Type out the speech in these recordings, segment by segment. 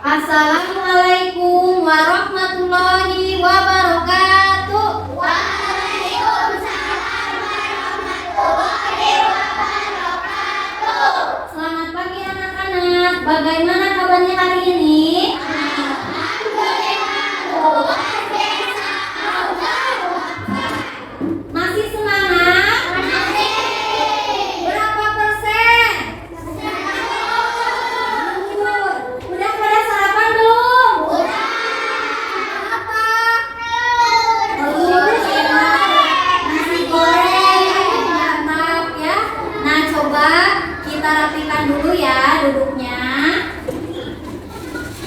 Assalamualaikum warahmatullahi wabarakatuh. Waalaikumsalam warahmatullahi wabarakatuh. Selamat pagi anak-anak. Bagaimana kabarnya hari ini? Masih semangat? Berapa persen? Udah pada sarapan belum? Apa? Nasi goreng. Mantap ya. Nah, coba kita rapikan dulu ya duduknya.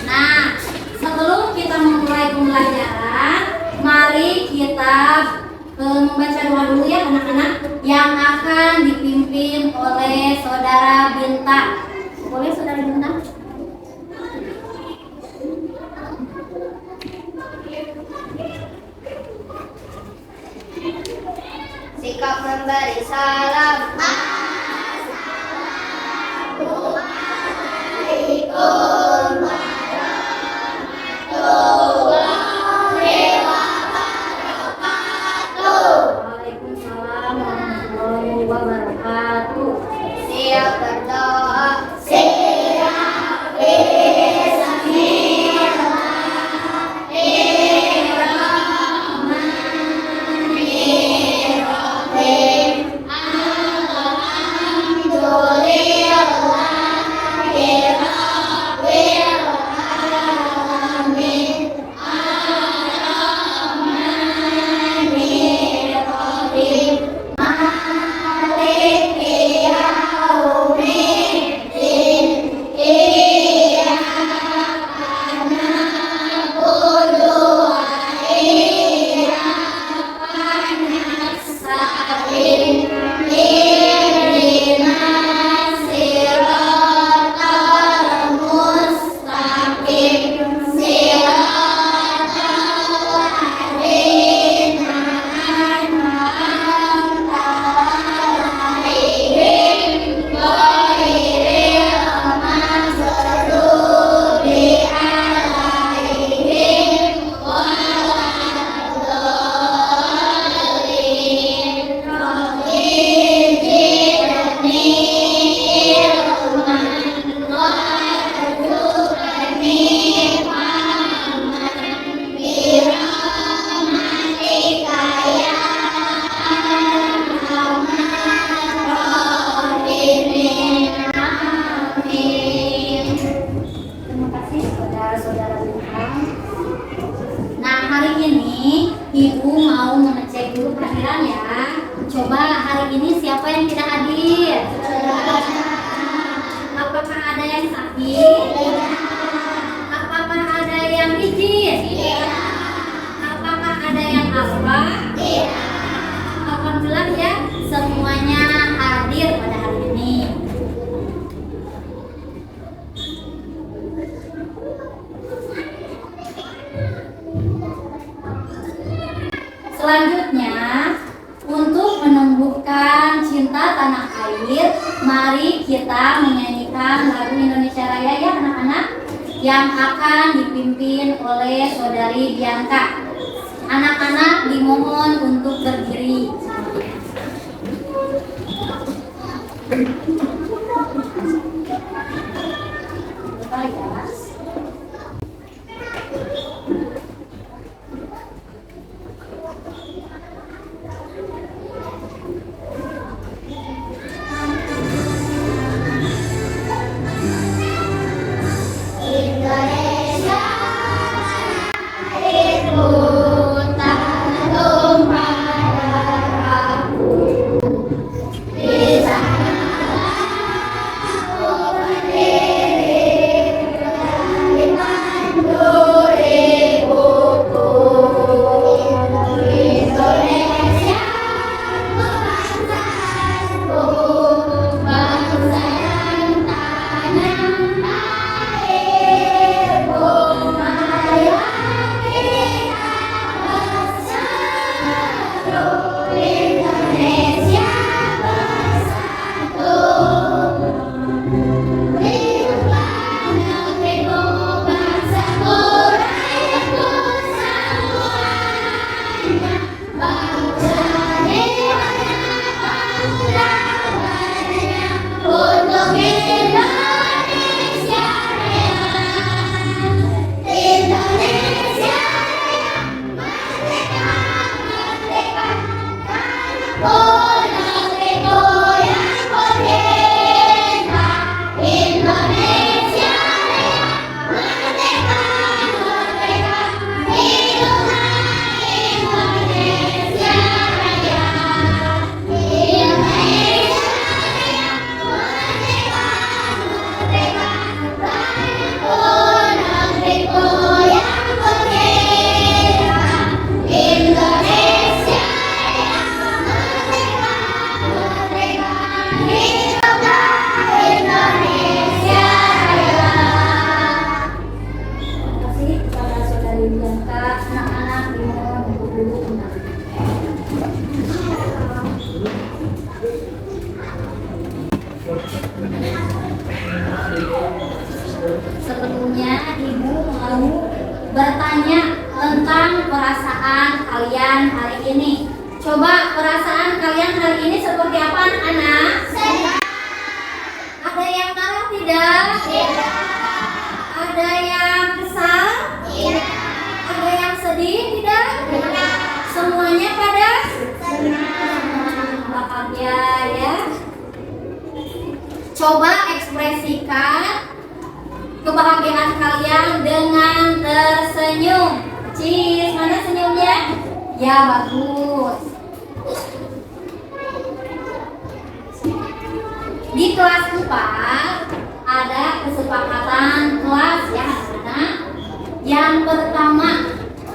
Nah, sebelum kita memulai pembelajaran, mari kita membaca doa dulu ya anak-anak, yang akan dipimpin oleh Saudara Binta. Boleh Saudara Binta? Sikap memberi salam. Assalamualaikum warahmatullahi wabarakatuh. Waalaikumsalam warahmatullahi wabarakatuh. Siap berdoa. Siap. Bismillahirrahmanirrahim. Terima kasih saudara-saudara Tuhan. Nah, hari ini Ibu mau mengecek dulu kehadiran ya. Coba hari ini siapa yang tidak hadir? Apakah ada yang sakit? Apakah ada yang izin? Apakah ada yang apa? Alhamdulillah ya, semuanya hadir pada hari ini. Selanjutnya, untuk menumbuhkan cinta tanah air, mari kita menyanyikan lagu Indonesia Raya ya anak-anak, yang akan dipimpin oleh Saudari Bianca. Anak-anak dimohon untuk berdiri. Indonesia, airku, tanah tumpah darahku. Di sana Sebelumnya Ibu mau bertanya tentang perasaan kalian hari ini. Coba perasaan kalian hari ini seperti apa anak-anak? Ada yang marah tidak? Ada yang kesal? Ada yang sedih tidak? Semuanya pada bahagia ya. Coba ekspresikan kebahagiaan kalian dengan tersenyum. Cheese, mana senyumnya? Ya, bagus. Di kelas 4 ada kesepakatan kelas ya anak-anak. Yang pertama,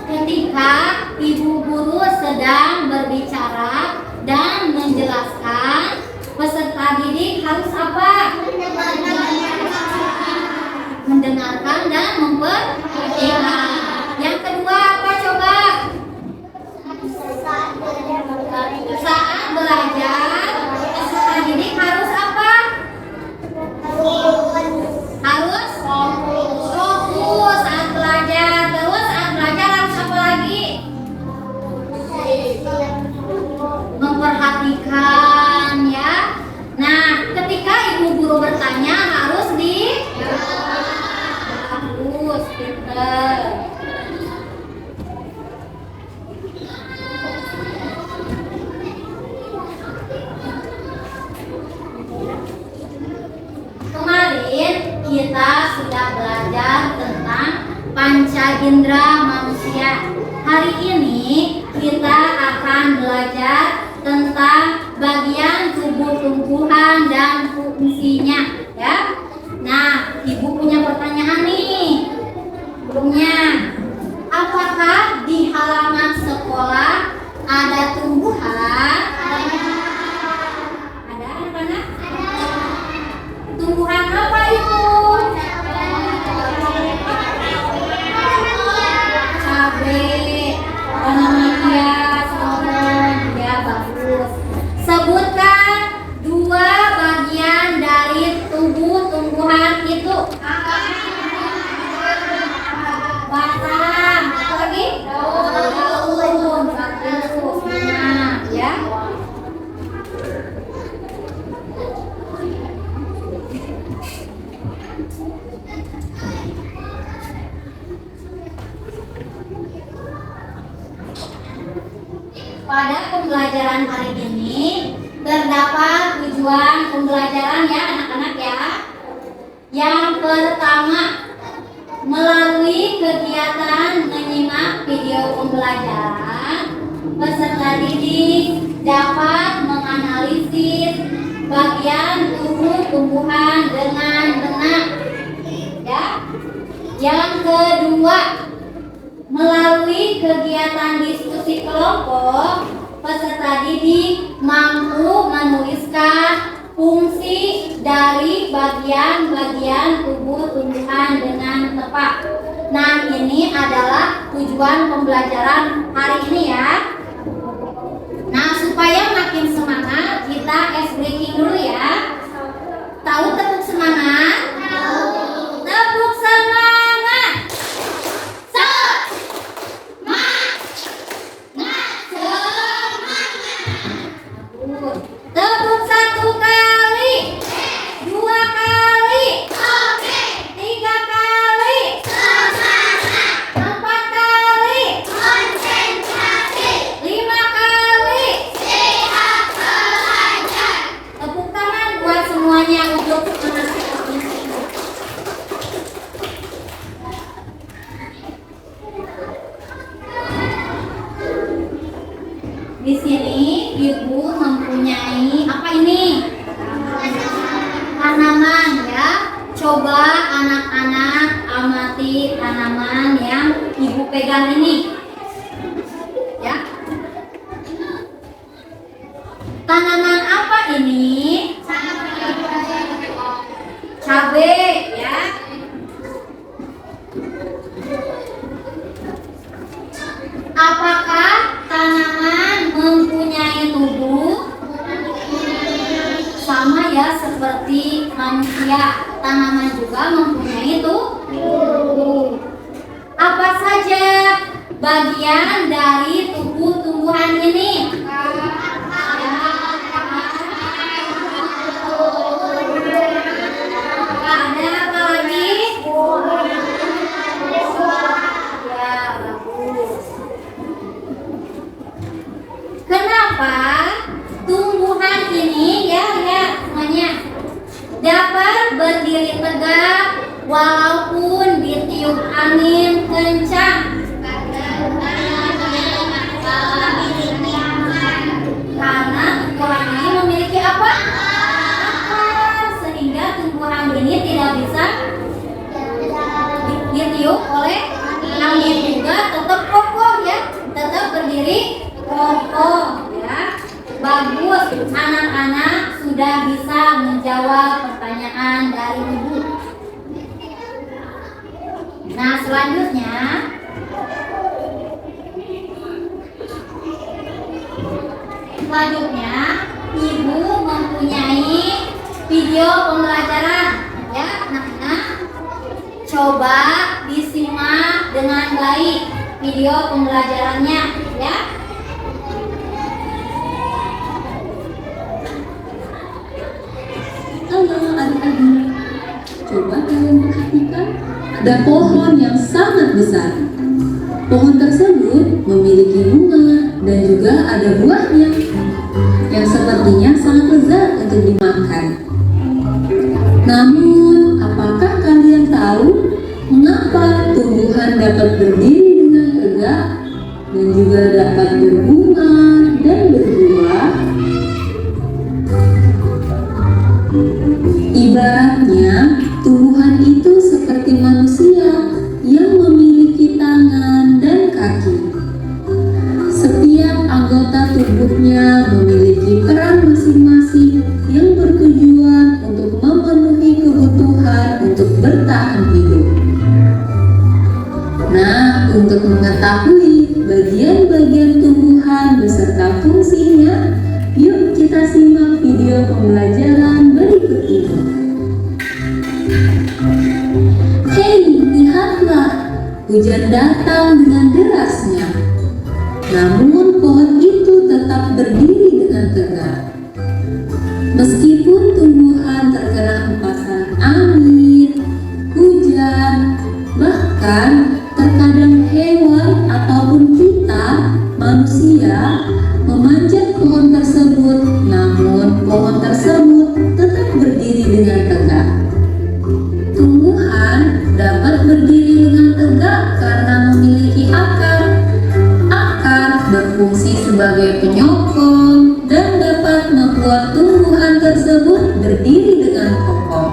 ketika ibu guru sedang berbicara dan menjelaskan, peserta didik harus apa? Mendengarkan dan memperhatikan. Yang kedua apa coba? Saat belajar, peserta didik harus apa? Harus fokus saat belajar. Terus saat belajar harus apa lagi? Memperhatikan ya. Nah, ketika ibu guru bertanya harus bagus, pinter. Kemarin kita sudah belajar tentang panca indera manusia. Hari ini kita akan belajar tentang bagian tubuh tumbuhan dan fungsinya ya. Nah, ibu punya pertanyaan nih. Sebelumnya, apakah di halaman sekolah ada tumbuhan? Ada anak-anak? Tumbuhan apa itu? Cabai, tanaman hias, pohon, ya bagus. Sebutkan 2 bagian dari tubuh tumbuhan itu. Batang, apa lagi? Daun, bagus. Nah, ya. Pada pembelajaran hari ini terdapat tujuan pembelajaran ya anak-anak ya. Yang pertama, melalui kegiatan menyimak video pembelajaran, peserta didik dapat menganalisis bagian tubuh tumbuhan dengan benar. Ya. Yang kedua, melalui kegiatan diskusi kelompok, peserta didik mampu menuliskan fungsi dari bagian-bagian tubuh tumbuhan dengan tepat. Nah, ini adalah tujuan pembelajaran hari ini ya. Nah, supaya makin semangat, kita ice breaking dulu ya. Tahu tepuk semangat? Tepuk semangat. Tepuk 1 kali, 2 kali, 3 kali, 4 kali, 5 kali. Tepuk tangan buat semuanya untuk semangat. Di sini ibu mempunyai apa ini? Tanaman ya. Coba anak-anak amati tanaman yang ibu pegang ini. Ya. Tanaman apa ini? Cabai ya. Apakah tanaman mempunyai tubuh? Sama ya seperti manusia. tanaman juga mempunyai apa saja bagian dari tubuh tumbuhan ini? Ada apa lagi? Ya, bagus. Kenapa tumbuhan ini ya semuanya dapat berdiri tegak walaupun ditiup angin kencang? Karena tumbuhan ini memiliki apa? Akar, sehingga tumbuhan ini tidak bisa ditiup oleh angin, juga tetap kokoh ya, tetap berdiri kokoh ya. Bagus, anak-anak sudah bisa menjawab pertanyaan dari ibu. Nah, selanjutnya ibu mempunyai video pembelajaran ya anak-anak. Coba disimak dengan baik video pembelajarannya ya. Halo adik-adik, coba kalian perhatikan, ada pohon yang sangat besar. Pohon tersebut memiliki bunga dan juga ada buahnya yang sepertinya sangat lezat untuk dimakan. Namun, apakah kalian tahu mengapa tumbuhan dapat berdiri dengan tegak dan juga dapat berbunga dan berbuah? Ibaratnya, tumbuhan itu seperti manusia yang memiliki tangan dan kaki. Setiap anggota tubuhnya memiliki peran masing-masing yang bertujuan untuk memenuhi kebutuhan untuk bertahan hidup. Nah, untuk mengetahui bagian-bagian tumbuhan beserta fungsinya, yuk kita simak video pembelajaran berikut ini. Hei, lihatlah, hujan datang dengan derasnya. Namun pohon itu tetap berdiri dengan tegak. Meskipun tumbuhan terkena hempasan angin, hujan, bahkan terkadang hewan ataupun kita, manusia, memanjat pohon tersebut, namun pohon tersebut tetap berdiri dengan tegak. Tumbuhan dapat berdiri dengan tegak karena memiliki akar. Akar berfungsi sebagai penyokong dan dapat membuat tumbuhan tersebut berdiri dengan kokoh.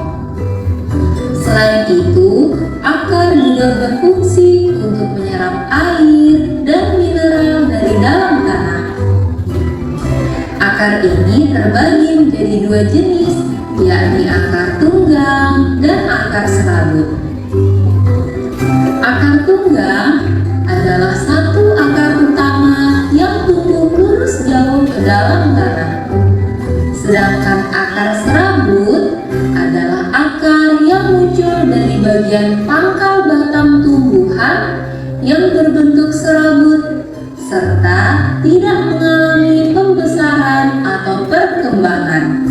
Selain itu, akar juga berfungsi untuk menyerap air dan mineral dari dalam tanah. Akar ini terbagi menjadi dua jenis, yakni akar tunggang dan akar serabut. Akar tunggang adalah satu akar utama yang tumbuh lurus jauh ke dalam tanah. Sedangkan akar serabut adalah akar yang muncul dari bagian pangkal batang tumbuhan yang berbentuk serabut serta tidak mengalami pembesaran atau perkembangan.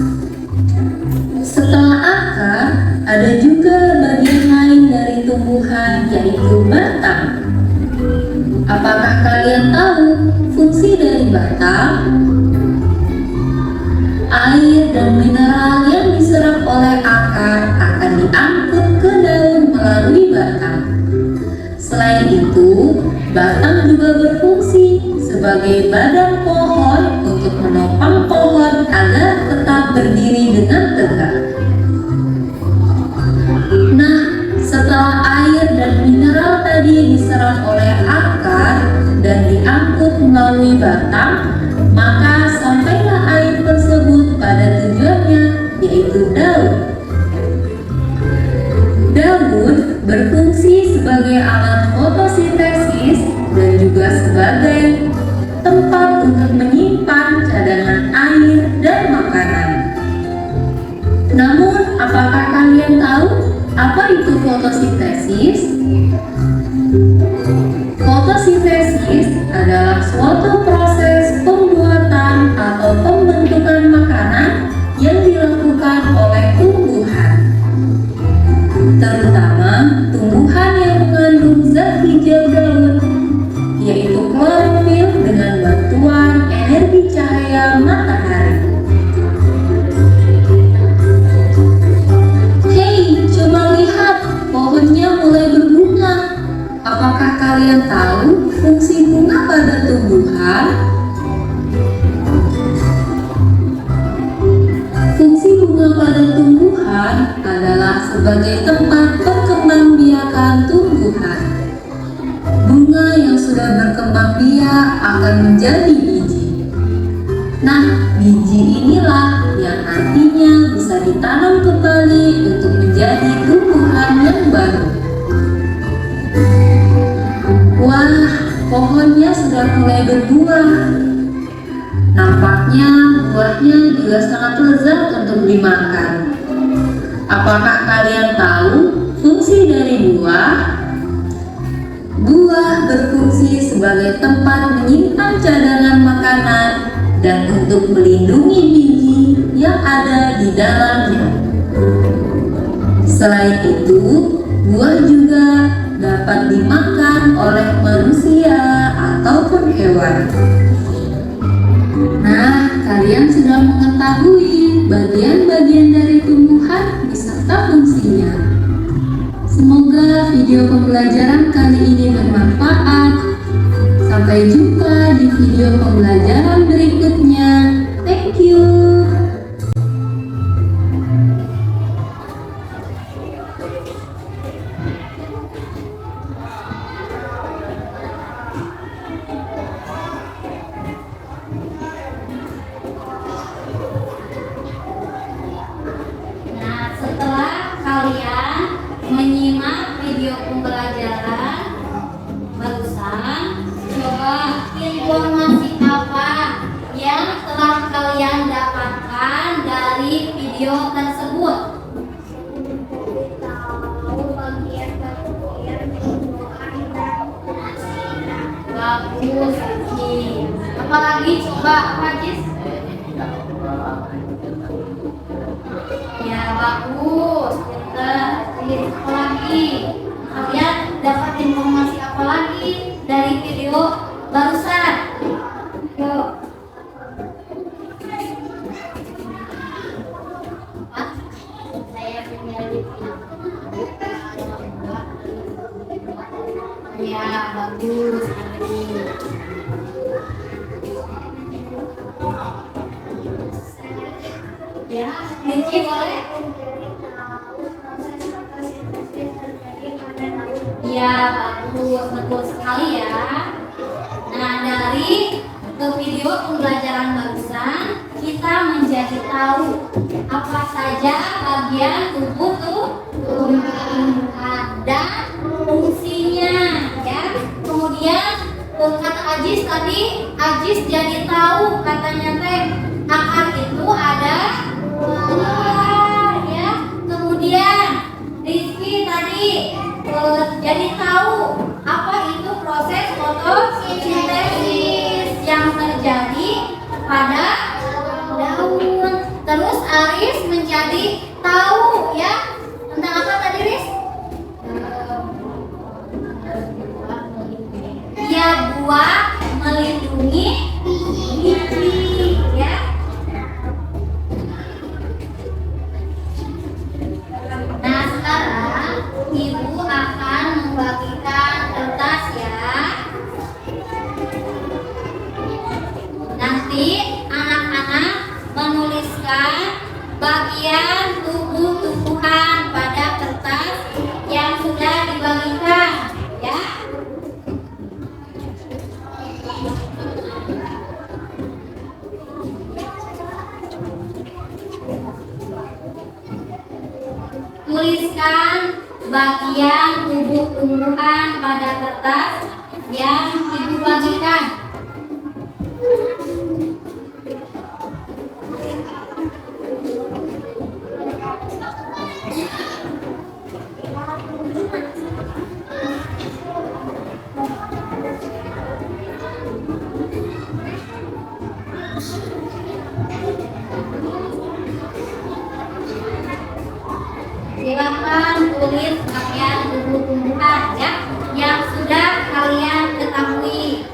Setelah akar, ada juga bagian lain dari tumbuhan, yaitu batang. Apakah kalian tahu fungsi dari batang? Air dan mineral yang diserap oleh akar akan diangkut ke daun melalui batang. Selain itu, batang juga berfungsi sebagai badan pohon untuk menopang pohon agar tetap berdiri dengan tegak. Nah, setelah air dan mineral tadi diserap oleh akar dan diangkut melalui batang, maka sampailah air tersebut pada tujuannya, yaitu daun. Daun berfungsi sebagai alat fotosintesis dan juga sebagai tempat untuk menyimpan cadangan air dan makanan. Namun, apakah kalian tahu apa itu fotosintesis? Fotosintesis adalah suatu proses pembuatan atau pembentukan makanan yang dilakukan oleh tumbuhan, terutama tumbuhan yang mengandung zat hijau daun, yaitu klorofil dengan bantuan energi cahaya matahari. Hei, coba lihat, pohonnya mulai berbunga. Apakah kalian tahu fungsi bunga pada tumbuhan? Fungsi bunga pada tumbuhan adalah sebagai tempat perkembangbiakan tumbuhan. Bunga yang sudah berkembang biak akan menjadi biji. Nah, biji inilah yang nantinya bisa ditanam kembali untuk menjadi tumbuhan yang baru. Wah, pohonnya sudah mulai berbuah. Nampaknya buahnya juga sangat lezat untuk dimakan. Apakah kalian tahu fungsi dari buah? Buah berfungsi sebagai tempat menyimpan cadangan makanan dan untuk melindungi biji yang ada di dalamnya. Selain itu, buah juga dapat dimakan oleh manusia ataupun hewan. Nah, kalian sudah mengetahui bagian-bagian dari tumbuhan beserta fungsinya. Semoga video pembelajaran kali ini bermanfaat. Sampai jumpa di video pembelajaran berikutnya. Thank you. Nah, setelah kalian menyimak video pembelajaran barusan, coba informasi apa yang telah kalian dapatkan dari video tersebut? Tahu bagian-bagian tumbuhan dan hasilnya. Bagus, Jis. Apalagi coba apa, Jis? Ya, bagus. Pintar, Jis. Apalagi? Kalian dapat informasi apa lagi dari video barusan? Yuk. Apa? Saya menyelidiki. Ya, bagus. Ya, Rinci boleh? Ya, bagus, betul sekali ya. Nah, dari video pembelajaran barusan, kita menjadi tahu apa saja bagian tubuh tumbuhan dan fungsinya, ya. Kemudian kata Ajis tadi, Ajis jadi tahu katanya teh akar itu ada buah, ya. Kemudian Rizky tadi jadi tahu apa itu proses fotosintesis yang terjadi pada daun. Terus Aris menjadi tahu ya tentang apa tadi, Riz? Ya, buah melindungi biji, ya. Nah, sekarang Ibu akan membagikan kertas ya. Nanti anak-anak menuliskan bagian tumbuhan pada kertas yang sudah dibagikan, ya. Tuliskan bagian tubuh tumbuhan pada kertas yang Ibu bagikan. akan tulis bagian tumbuh-tumbuhan ya yang sudah kalian ketahui.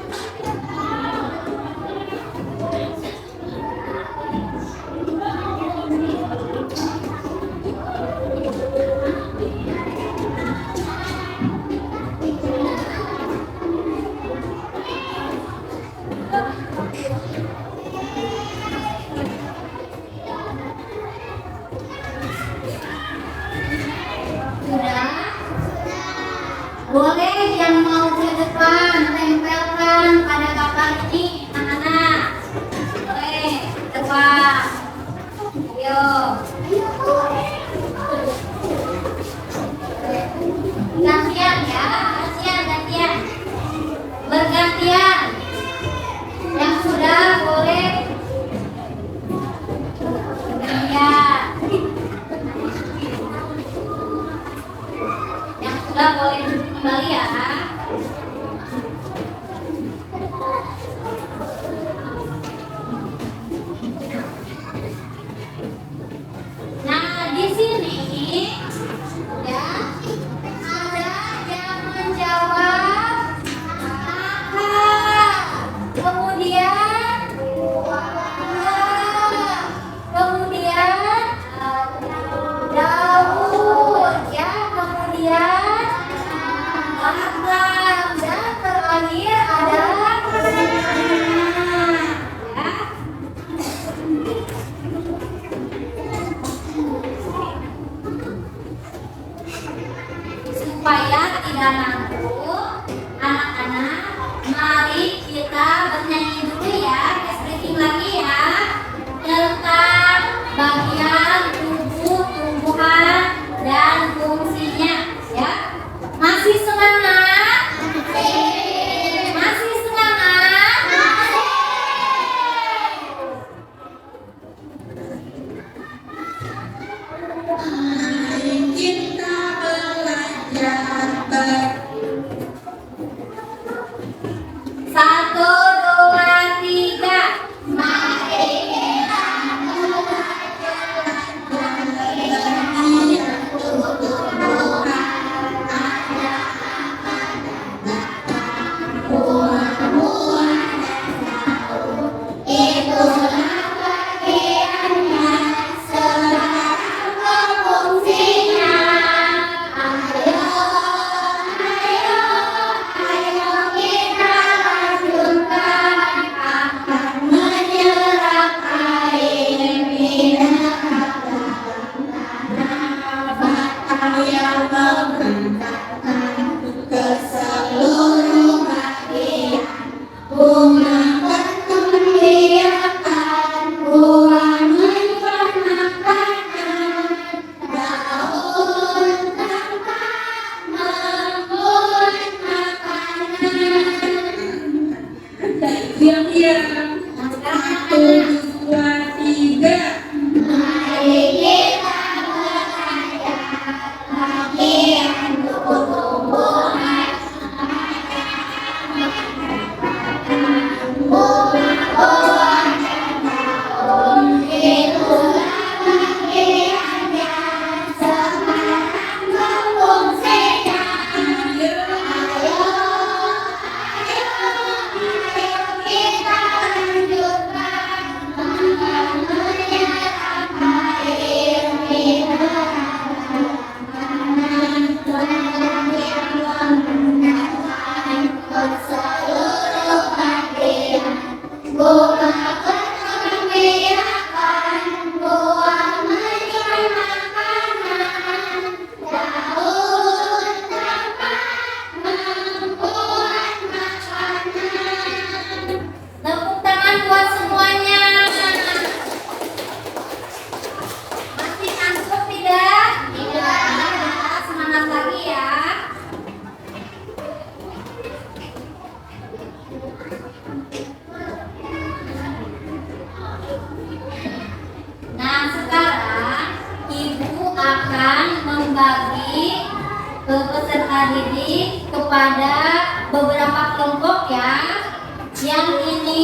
Sudah? Boleh yang mau ke depan tempelkan pada kapal ini anak-anak. Boleh depan. Ayo. Gantian ya, gantian. Bergantian. Yang sudah boleh bergantian. Yang sudah boleh duduk kembali ya. Nah, di sini ya ada yang menjawab kakak. Kemudian kemudian Daud ya, kemudian Abraham dan terakhir adalah ya. Supaya tidak nanggung anak-anak, mari kita bernyanyi dulu ya, stretching lagi ya tentang bagian tubuh tumbuhan dan fungsinya ya. Masih semangat? Masih semangat? Mari kita belajar Satu, dua, tiga. peserta didik kepada beberapa kelompok ya. Yang ini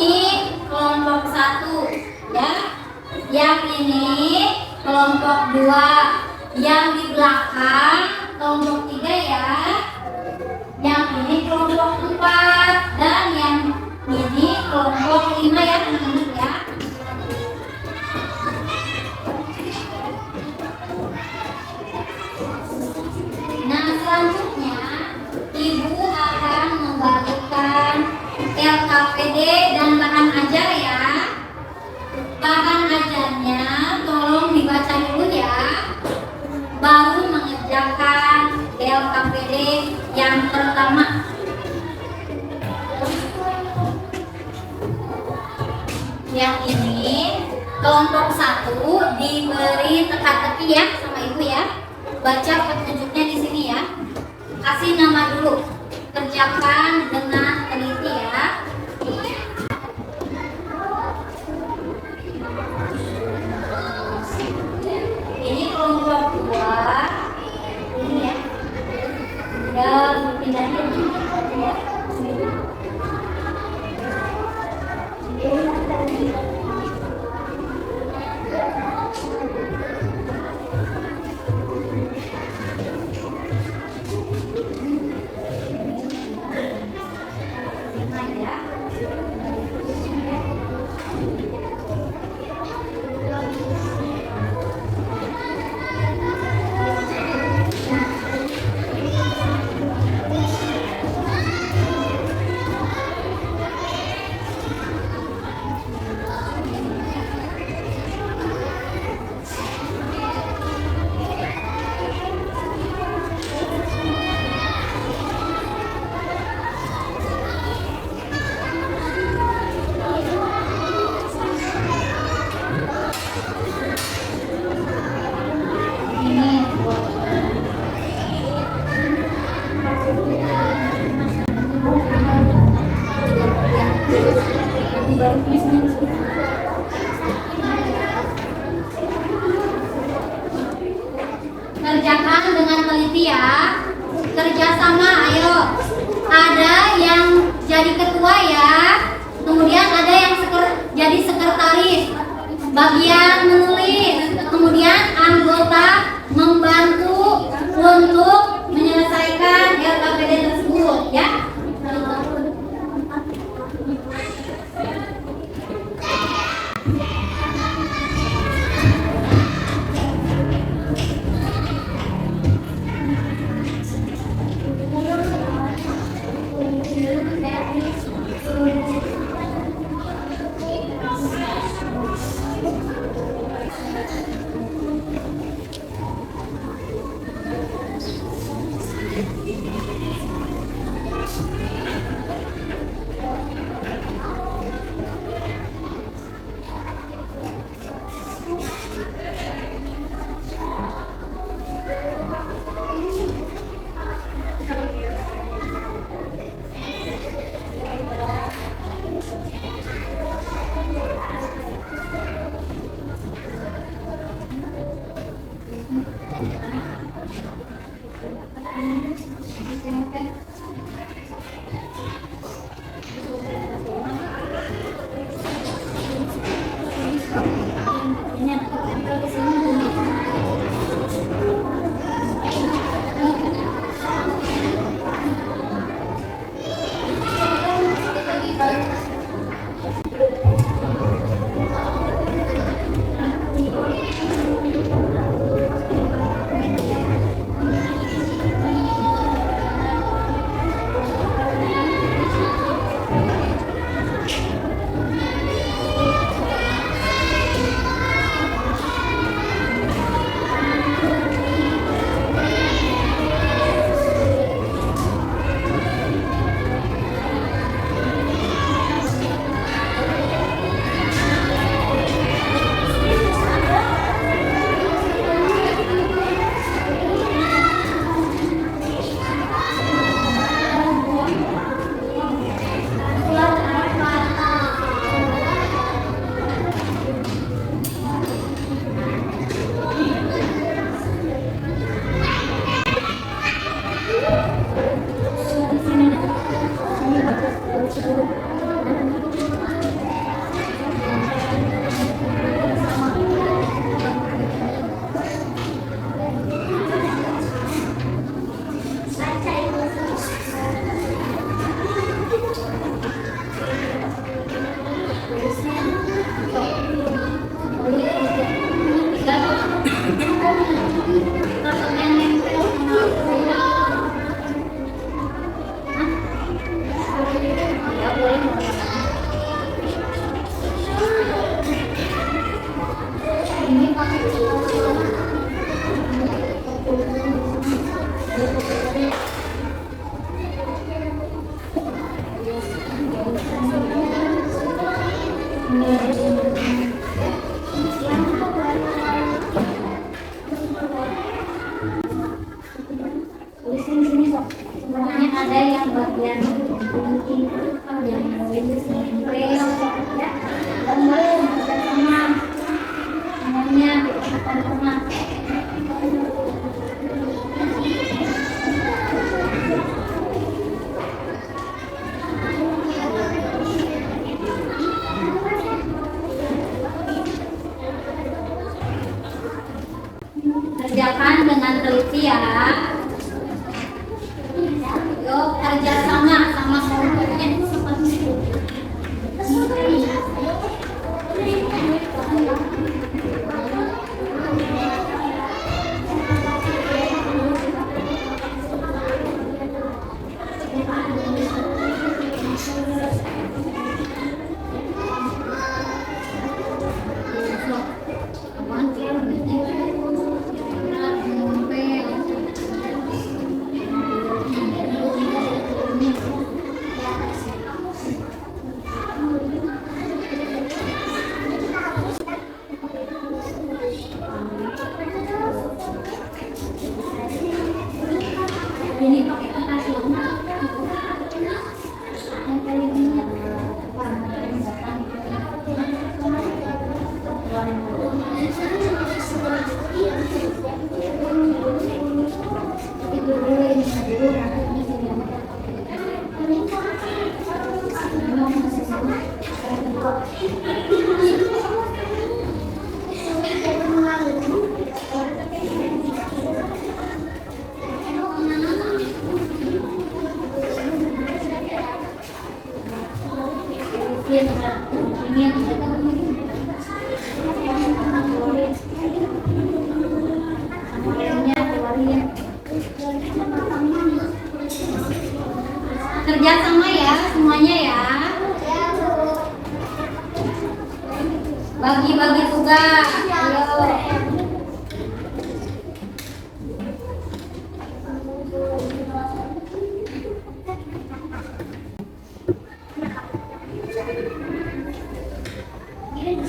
kelompok 1 ya. Yang ini kelompok 2. Yang di belakang kelompok 3 ya. Yang ini kelompok 4 dan yang ini kelompok 5 ya anak-anak ya. Nah, selanjutnya Ibu akan membagikan LKPD dan bahan ajar ya. Bahan ajarnya tolong dibaca dulu ya, baru mengerjakan LKPD yang pertama. Yang ini kelompok 1 diberi teka-teki ya sama Ibu ya. Baca petunjuknya di sini ya. Kasih nama dulu. Kerjakan dengan teliti ya. Ini kelompok 2. Ini ya. Dan pindahnya ya. Kerjakan dengan teliti ya. Kerjasama, ayo. Ada yang jadi ketua ya. Kemudian ada yang jadi sekretaris. Bagian menulis. Kemudian anggota membantu untuk menyelesaikan LKPD tersebut ya. Pokoknya ada yang bagian penting yang semuanya sama. Kerjakan dengan teliti ya. Yuk kerja sama kelompoknya seperti itu. Ini pakai kertas ya. Yang kali ini kerja sama ya semuanya ya. Bagi-bagi tugas. Ayo.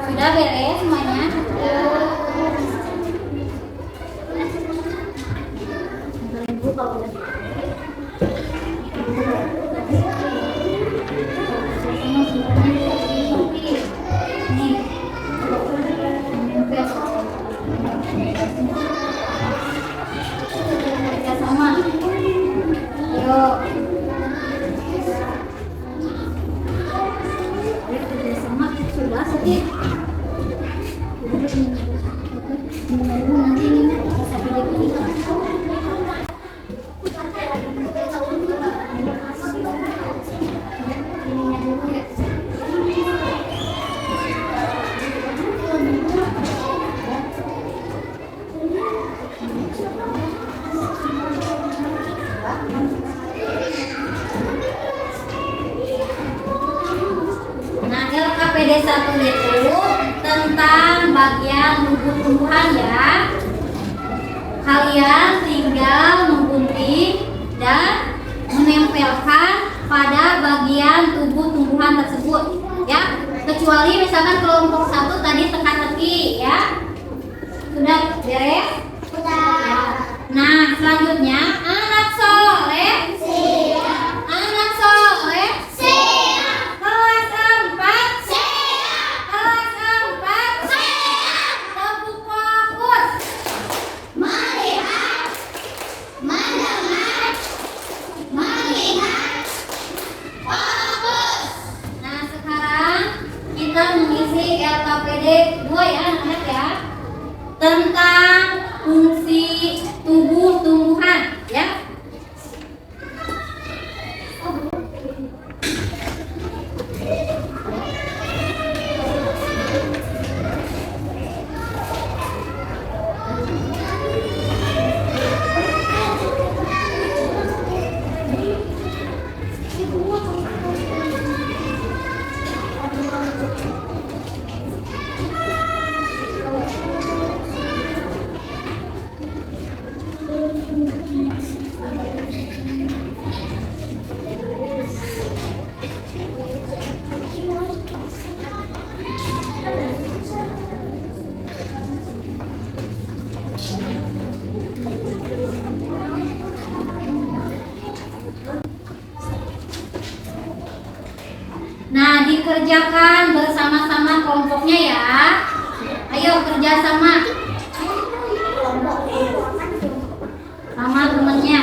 Sudah beres semuanya? Kerja sama. Yuk. Kerja sama sudah sedih. Nah, LKPD 1 itu tentang bagian tumbuh-tumbuhan ya. Kalian tinggal menggunting dan menempelkan pada bagian tubuh tumbuhan tersebut ya. Kecuali misalkan kelompok 1 tadi teka-teki ya. Sudah beres? Sudah. Nah, selanjutnya anak soleh. Siap. Anak soleh. Siap. Kelas 4. Siap. Kelas 4. Siap. Tepuk fokus. Melihat, mendengar, melihat, fokus. Nah, sekarang kita mengisi LKPD 2 ya, anak-anak ya. Tentang fungsi tubuh tumbuhan ya. dikerjakan bersama-sama kelompoknya ya. Ayo kerjasama sama temennya.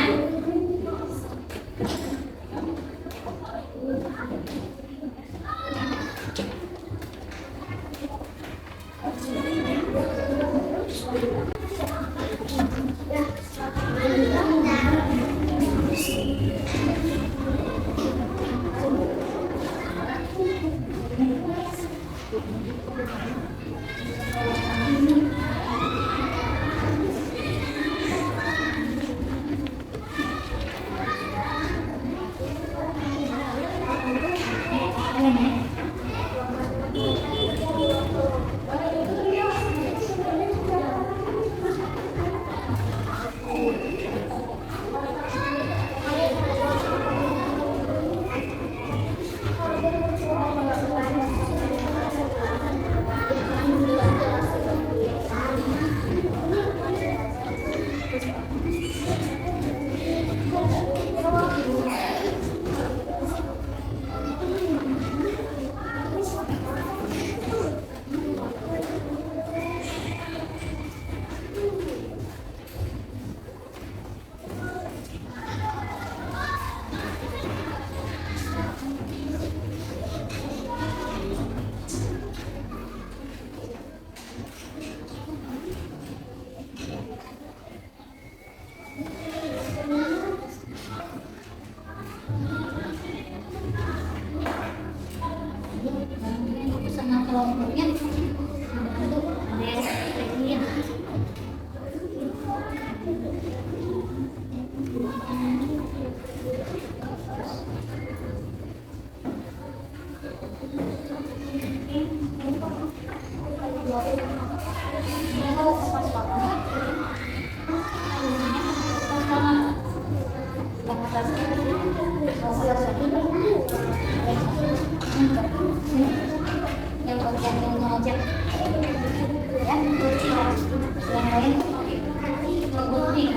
Sama kelompoknya ada yang seperti ini. Yang bagian yang ngajak ya, yang lain ngebut nih.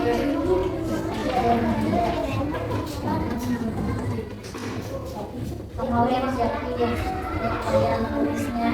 Kamu yang siapin ya kalian tulisnya.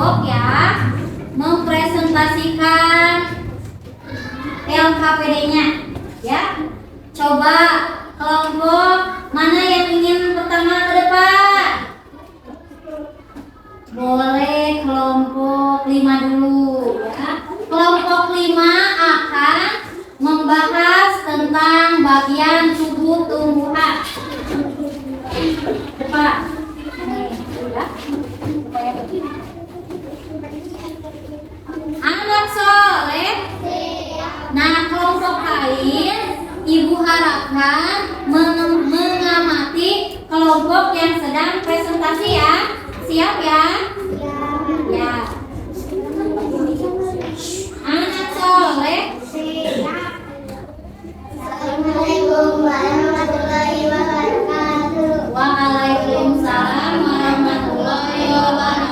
kelompok ya mempresentasikan LKPD-nya ya. Coba kelompok mana yang ingin pertama ke depan? Boleh kelompok 5 dulu ya. Kelompok 5 akan membahas tentang bagian tubuh tumbuhan. Depan. Ya. Anak soleh. Nah, kelompok lain Ibu harapkan mengamati kelompok yang sedang presentasi ya. Siap ya? Ya. Anak soleh. Assalamualaikum warahmatullahi wabarakatuh. Waalaikumsalam warahmatullahi wabarakatuh.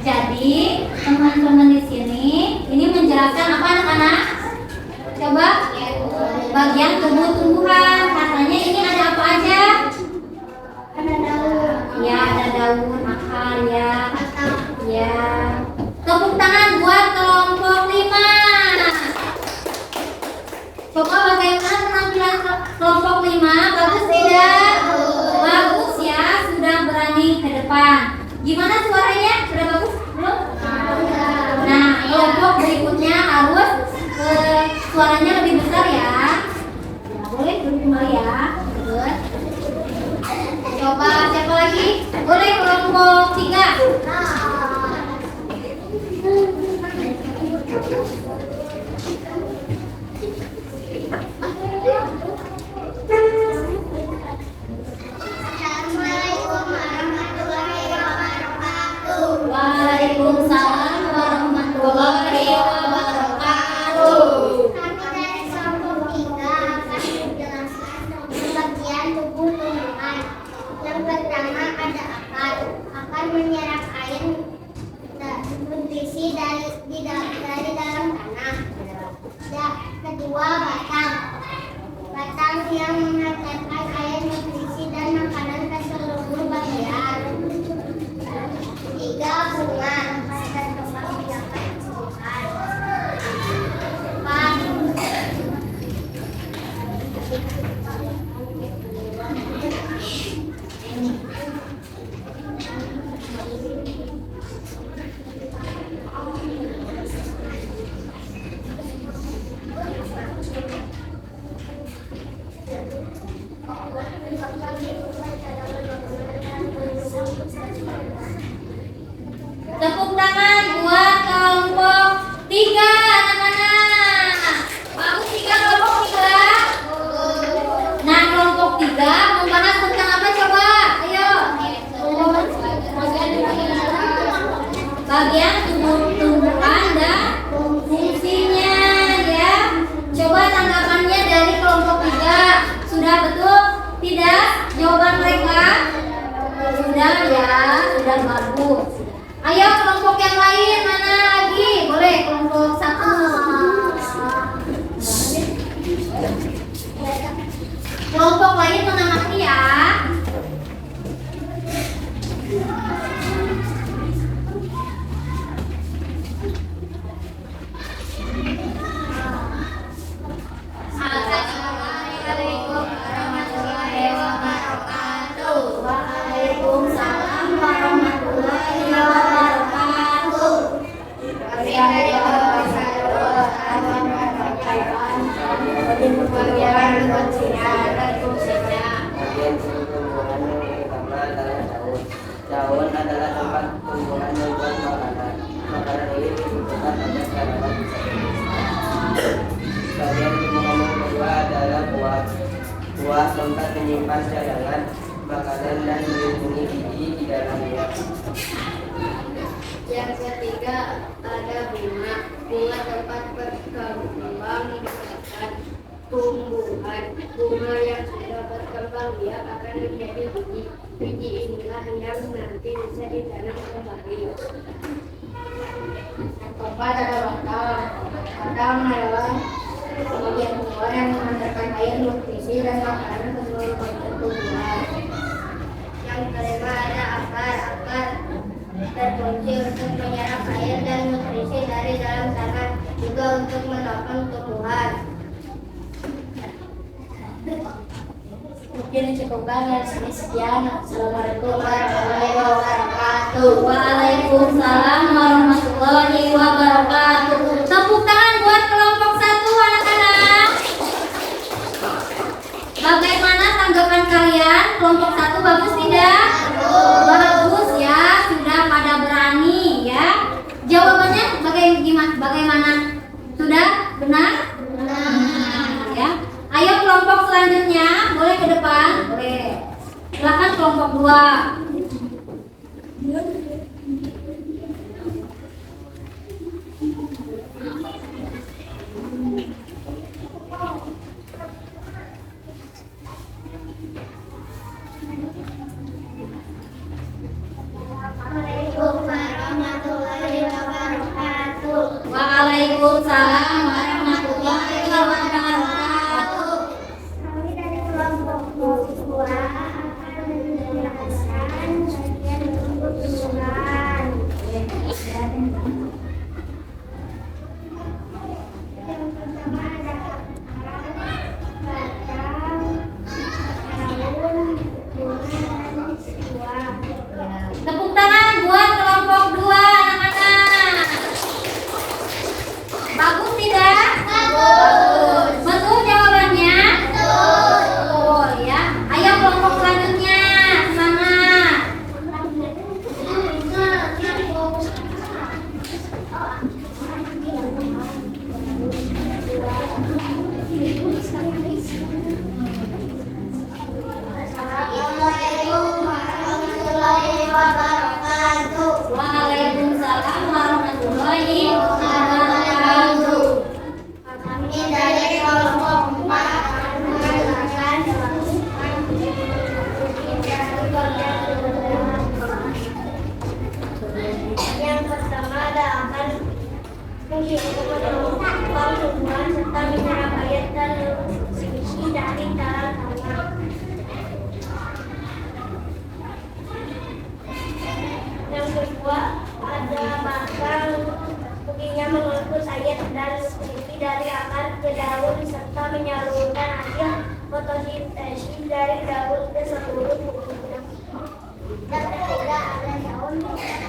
Jadi teman-teman di sini ini menjelaskan apa anak-anak? Coba bagian tumbuh-tumbuhan. Katanya ini ada apa aja? Ada daun. Ya, ada daun, akar ya. Ya. Tepuk tangan buat kelompok 5. Coba bagaimana penampilan kelompok 5? Bagus tidak? Bagus ya, sudah berani ke depan. Gimana suaranya? Sudah bagus? Belum? Nah, kelompok berikutnya harus suaranya lebih besar ya. Nah, boleh duduk kembali ya. Good. Coba siapa lagi? Boleh kelompok 3. Assalamualaikum warahmatullahi wabarakatuh. Waalaikumsalam warahmatullahi wabarakatuh. Kami dari kelompok 3 akan menjelaskan tentang bagian tubuh tumbuhan. Yang pertama ada akar. Akar menyerap air nutrisi dari dalam tanah. Kedua batang. Batang yang menghantarkan air nutrisi dan makanan ke seluruh bagian. Tiga bunga. Dan kembang biakan tumbuhan. Empat. Tepuk tangan buat kelompok 3 anak-anak. Bagus 3 kelompok 3. Nah, kelompok 3 membahas tentang apa coba? Ayo. Bagian tumbuhan dan fungsinya ya. Coba tanggapannya dari kelompok 3. Sudah betul? Tidak? Jawaban mereka? Sudah ya, sudah bagus. Ayo kelompok yang lain mana lagi? Boleh kelompok 1. Kelompok lain mengamati ya. Assalamualaikum warahmatullahi wabarakatuh. Waalaikumsalam warahmatullahi wabarakatuh. Bagian tubuh tumbuhan yang pertama adalah daun. Daun adalah tempat tumbuhan yang buat makanan. Makanan ini dibutuhkan agar tanaman bisa tumbuh. Bagian tumbuhan yang kedua adalah buah. Buah tempat menyimpan cadangan makanan dan melindungi biji di dalamnya. Yang ketiga ada bunga. Bunga tempat tumbuhan. Bunga yang sudah berkembang biak akan menjadi biji. Biji inilah yang nanti bisa ditanam kembali. Keempat ada batang. Batang adalah bagian luar yang mengantarkan air, nutrisi, dan makanan ke seluruh bagian tumbuhan. Yang kelima ada akar. Akar berfungsi untuk menyerap air dan nutrisi dari dalam tanah, juga untuk menopang tumbuhan. Mungkin cukupkan dari sini sekian. Assalamualaikum warahmatullahi wabarakatuh. Waalaikumsalam warahmatullahi wabarakatuh. Tepuk tangan buat kelompok 1 anak-anak. Bagaimana tanggapan kalian? Kelompok 1 bagus tidak? Bagus ya, sudah pada berani ya. Jawabannya bagaimana? Sudah benar? Ya. Ayo kelompok selanjutnya, boleh ke depan? Boleh. Silakan kelompok 2. Assalamualaikum warahmatullahi wabarakatuh. Waalaikumsalam warahmatullahi wabarakatuh. Kami dari kelompok 2 akan menjelaskan bagian bentuk tumbuhan. Yang pertama ada akar, batang, daun, bunga, dan buah. Tepuk tangan buat kelompok 2 anak-anak. Bagus tidak? Bagus. Betul jawabannya? Betul ya. Ayo kelompok selanjutnya. Semangat. Assalamualaikum warahmatullahi wabarakatuh. Waalaikumsalam warahmatullahi wabarakatuh. Kami dari kelompok 4 akan menjelaskan yang pertama ada akan menumbuhkan tumbuhan serta menyerap air dan nutrisi dari dalam tanah. Yang kedua ada batang, fungsinya mengumpul air dan nutrisi dari akar ke daun serta menyalurkan hasil fotosintesis dari daun ke seluruh tubuhnya. Dan ketiga ada daun proses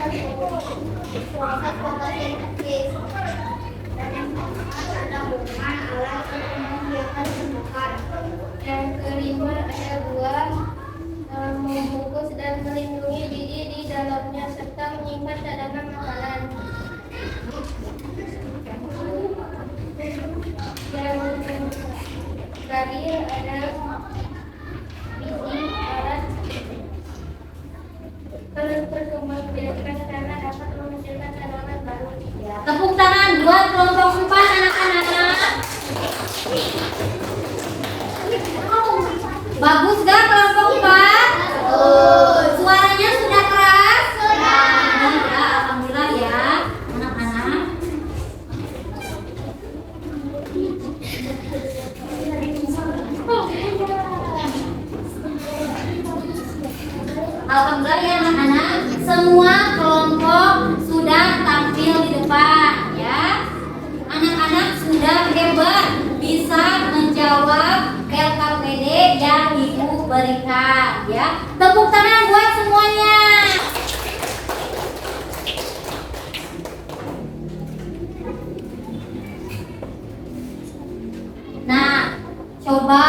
fotosintesis. Dan yang keempat ada bunga alat untuk membiarkan tumbuhan. Yang kelima ada buah membungkus dan melindungi biji di dalamnya serta menyimpan cadangan makanan. Yang terakhir ada biji alat perkembangbiakan karena dapat menghasilkan tanaman baru. Tepuk tangan buat kelompok 4 anak-anak. Bagus gak kelompok 4? Suaranya sudah keras? Sudah. Alhamdulillah ya anak-anak. Alhamdulillah ya anak-anak. Semua kelompok sudah tampil di depan ya. Anak-anak sudah hebat, bisa menjawab LKPD yang Ibu berikan ya. Tepuk tangan buat semuanya. Nah, coba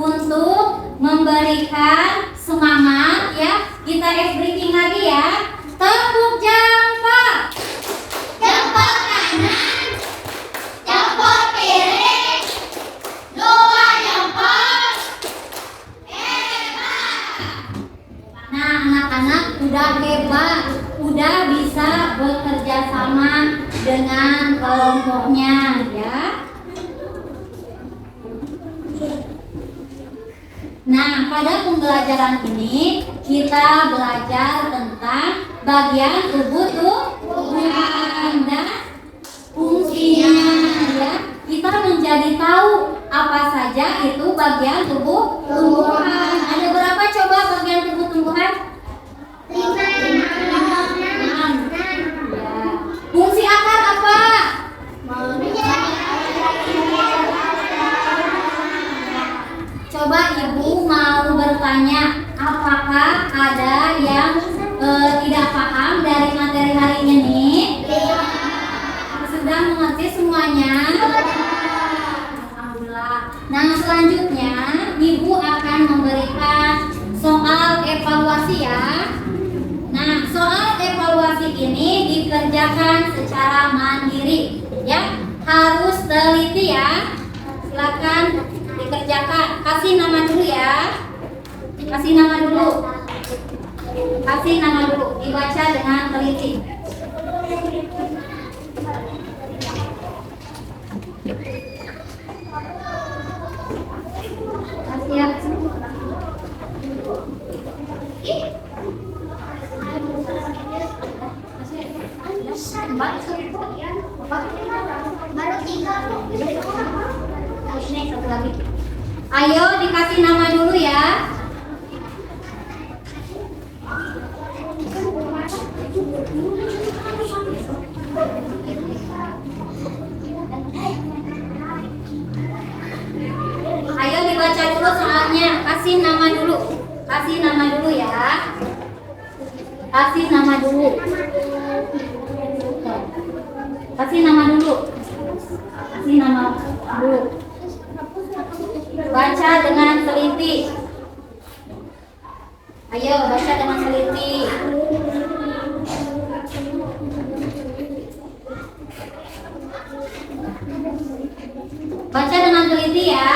untuk memberikan semangat ya, kita breathing lagi ya. Tepuk jempol. Jempol kanan. Jempol kiri. Dua jempol. Hebat. Nah, anak-anak udah hebat, udah bisa bekerja sama dengan kelompoknya ya. Nah, pada pembelajaran ini kita belajar tentang bagian tubuh tumbuhan dan fungsinya ya. Kita menjadi tahu apa saja itu bagian tubuh tumbuhan. Ada berapa coba bagian tubuh tumbuhan? 6. Ya. Fungsi akar apa? Coba ibu mau bertanya, apakah ada yang tidak paham dari materi hari ini? Sudah mengerti semuanya? Alhamdulillah. Nah, selanjutnya ibu akan memberikan soal evaluasi ya. Nah, soal evaluasi ini dikerjakan secara mandiri ya. Harus teliti ya. Silakan dikerjakan. Kasih nama dulu ya. Kasih nama dulu. Kasih nama dulu. Dibaca dengan teliti. Kasih ya. Baru 3 kok. Ini satu lagi. Ayo dikasih nama dulu ya. Ayo dibaca dulu soalnya. Kasih nama dulu. Kasih nama dulu ya. Kasih nama dulu. Kasih nama dulu. Kasih nama dulu. Baca dengan teliti. Ayo baca dengan teliti. Baca dengan teliti ya.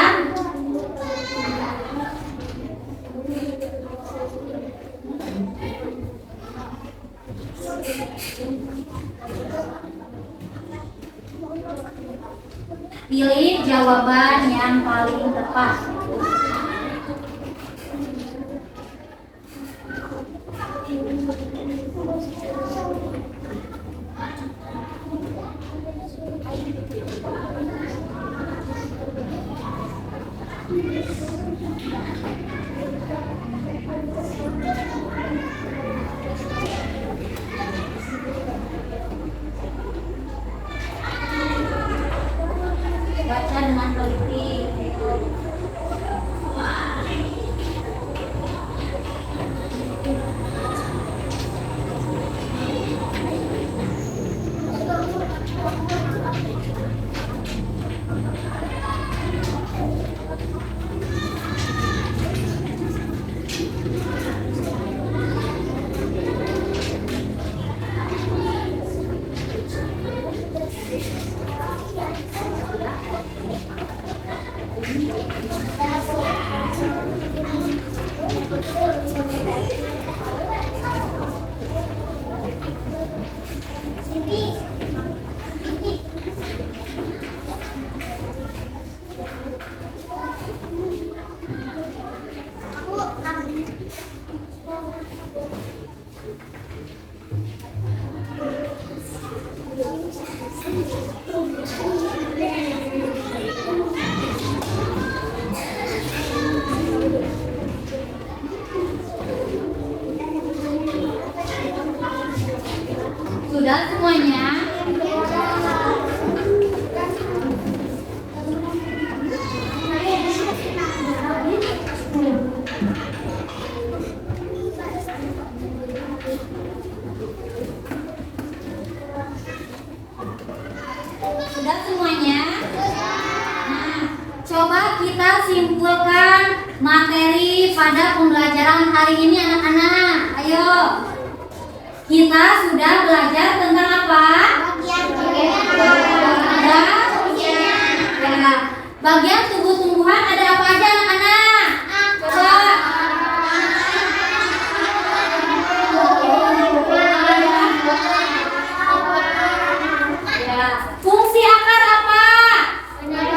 Pilih jawaban yang paling tepat. Baca dengan teliti. Sudah semuanya? Sudah semuanya? Nah, coba kita simpulkan materi pada pembelajaran hari ini anak-anak. Ayo. Kita sudah belajar tentang apa? Bagian tubuh tumbuhan ada apa aja anak-anak? Coba. Ya. Fungsi akar apa? Ya.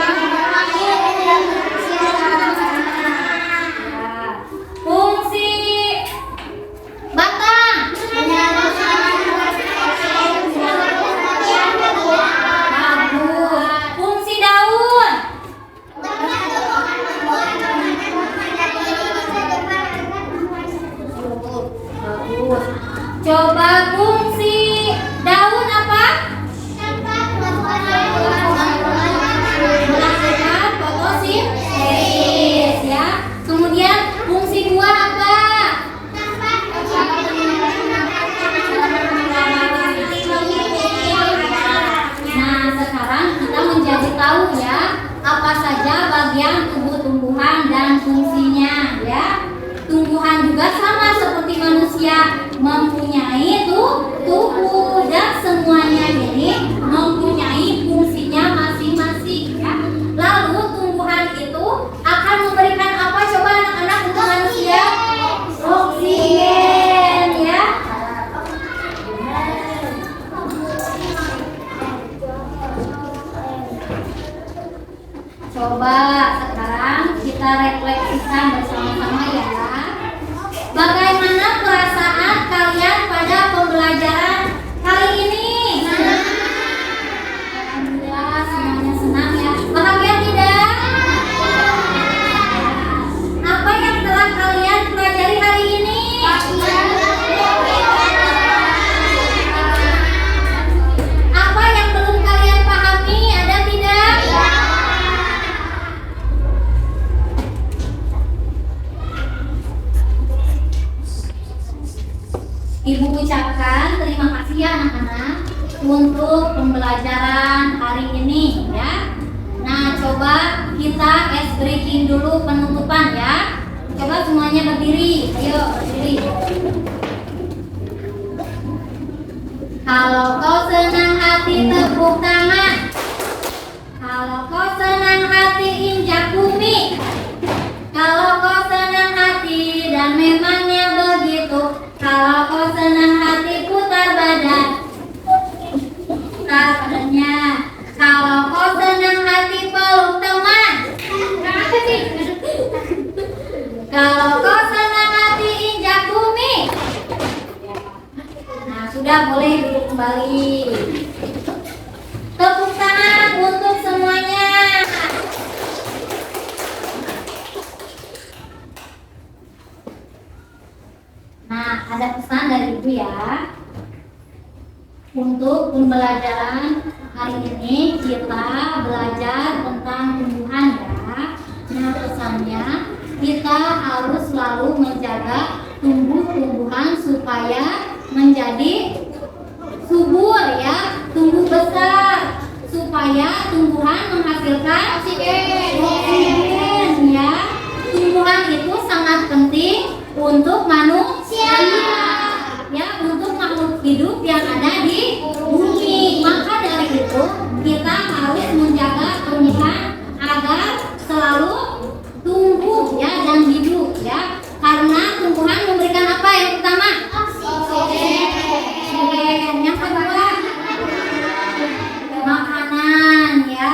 apa saja bagian tubuh tumbuhan dan fungsinya ya. Tumbuhan juga sama seperti manusia, mempunyai tubuh dan semuanya ini mempunyai fungsinya masing-masing ya. Lalu tumbuhan itu akan memberikan apa coba anak-anak untuk manusia? Oksigen ya. Coba sekarang kita refleksikan bersama-sama ya. Bagaimana perasaan kalian pada pembelajaran kali ini? Alhamdulillah semuanya senang ya. Bahagia tidak? Apa yang telah kalian pelajari hari ini? Apa yang belum kalian pahami? Ada tidak? Ibu ucapkan terima kasih ya anak-anak untuk pembelajaran hari ini ya. Nah, coba kita ice breaking dulu penutupan ya. Coba semuanya berdiri. Ayo berdiri. Kalau kau senang hati tepuk tangan. Kalau kau senang hati injak bumi. Kalau kau senang hati dan memangnya begitu. Kalau kau senang hati putar badan. Putar badannya. Kalau kau senang hati peluk teman. Kalau kau senang hati injak bumi. Nah, sudah boleh duduk kembali. Tepuk tangan untuk semuanya. Nah, ada pesan dari Ibu ya. Untuk pembelajaran hari ini kita belajar tentang tumbuhan ya. Nah, pesannya kita harus selalu menjaga tumbuh-tumbuhan supaya menjadi subur ya, tumbuh besar, supaya tumbuhan menghasilkan oksigen ya. Tumbuhan itu sangat penting untuk manusia ya, untuk makhluk hidup yang ada di bumi. Maka dari itu kita harus menjaga tumbuhan agar selalu tumbuh ya dan hidup ya, karena tumbuhan memberikan apa yang pertama? Oksigen. Yang kedua makanan ya.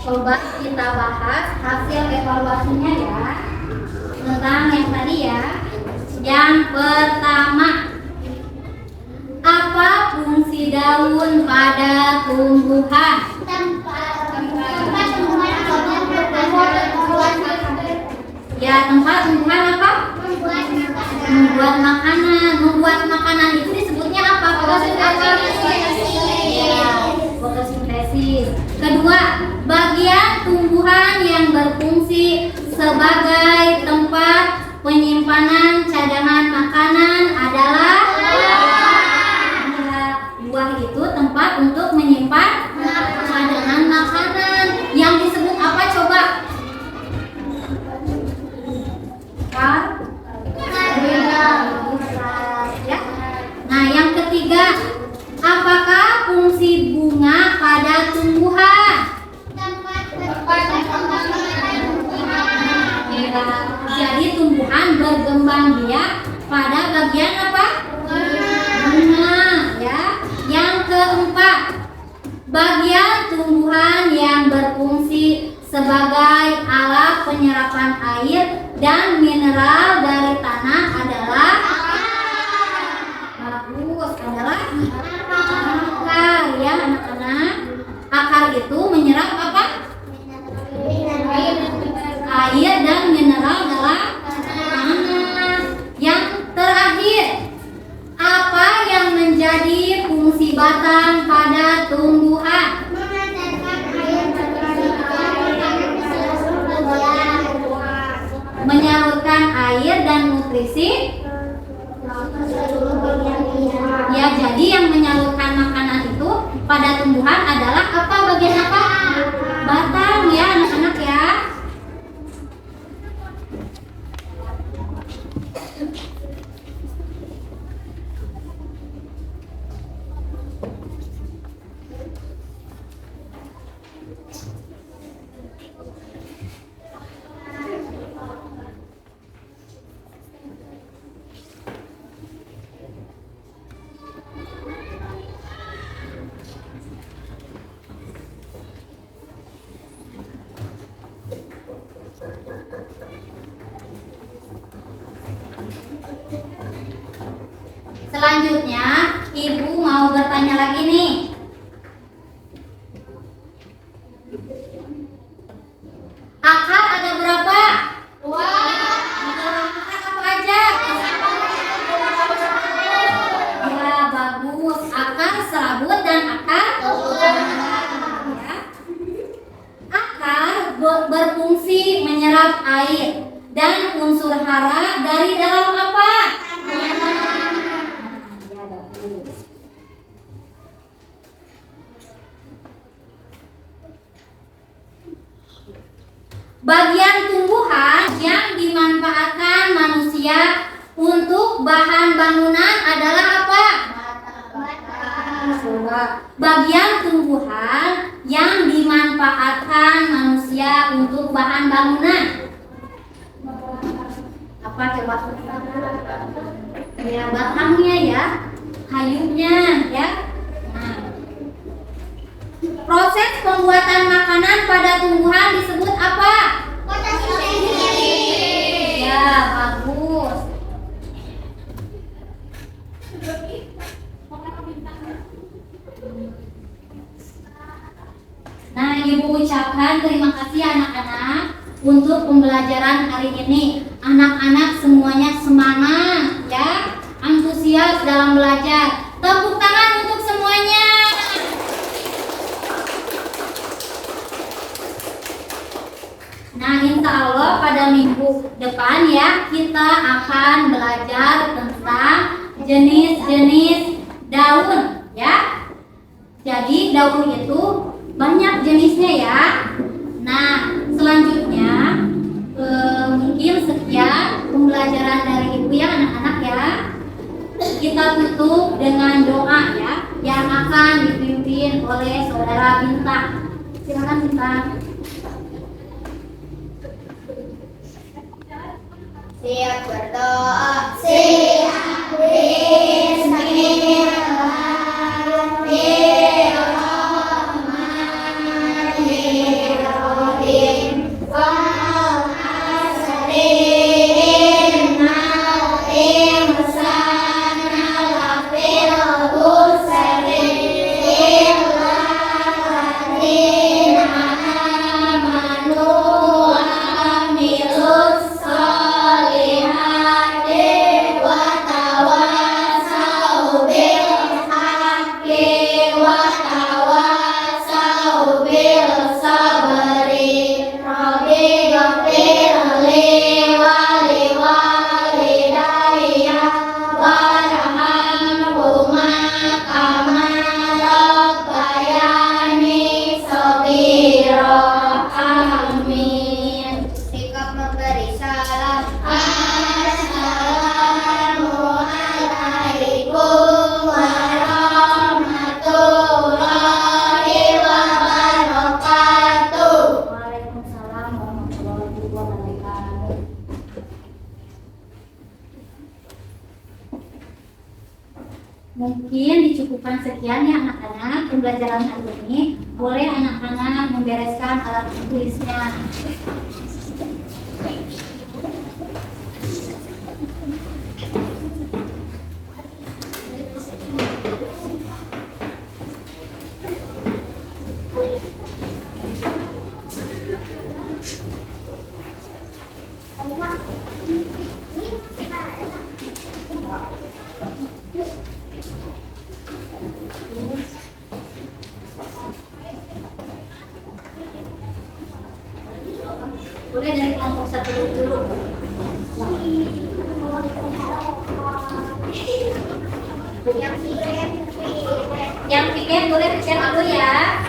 Coba kita bahas hasil evaluasinya ya, tentang yang tadi ya. Yang pertama, apa fungsi daun pada tumbuhan? Ya, tempat tumbuhan apa? Membuat makanan. Membuat makanan itu disebutnya apa? Fotosintesis. Kedua, bagian tumbuhan yang berfungsi sebagai tempat penyimpanan cadangan makanan adalah buah itu tempat untuk menyimpan cadangan makanan. Yang disebut apa coba? Ya. Nah, yang ketiga, apakah fungsi bunga pada tumbuhan? Jadi tumbuhan berkembang biak pada bagian apa? Bunga ya. Yang keempat, bagian tumbuhan yang berfungsi sebagai alat penyerapan air dan mineral dari tanah adalah akar ya anak-anak. Akar itu menyerap apa? Air dan mineral dalam tanah. Yang terakhir, apa yang menjadi fungsi batang pada tumbuhan? berisi? Ya, jadi yang menyalurkan makanan itu pada tumbuhan adalah apa? Bagian apa? Batang ya anak-anak ya. Selanjutnya, Ibu mau bertanya lagi nih. Akar ada berapa? Dua. Akar apa aja? Ya, bagus. Akar serabut dan akar ya. Akar berfungsi menyerap air dan unsur hara dari dalam apa? Bagian tumbuhan yang dimanfaatkan manusia untuk bahan bangunan adalah apa? Bagian tumbuhan yang dimanfaatkan manusia untuk bahan bangunan apa coba? Ya, batangnya ya, kayunya ya. Nah, proses pembuatan makanan pada tumbuhan disebut apa? Ya, bagus. Nah, Ibu ucapkan terima kasih anak-anak untuk pembelajaran hari ini. Anak-anak semuanya semangat ya, antusias dalam belajar. Tepuk tangan untuk semuanya. Nah, insya Allah pada minggu depan ya kita akan belajar tentang jenis-jenis daun ya. Jadi daun itu banyak jenisnya ya. Nah, selanjutnya mungkin sekian pembelajaran dari Ibu ya anak-anak ya. Kita tutup dengan doa ya yang akan dipimpin oleh Saudara Bintang. Silakan Bintang. Siap berdoa. Siap Bismillahirrahmanirrahim. Mungkin dicukupkan sekian ya anak-anak pembelajaran hari ini. Boleh anak-anak membereskan alat tulisnya. Boleh dari kelompok 1 dulu. Yang piket, Yang piket boleh piket dulu ya.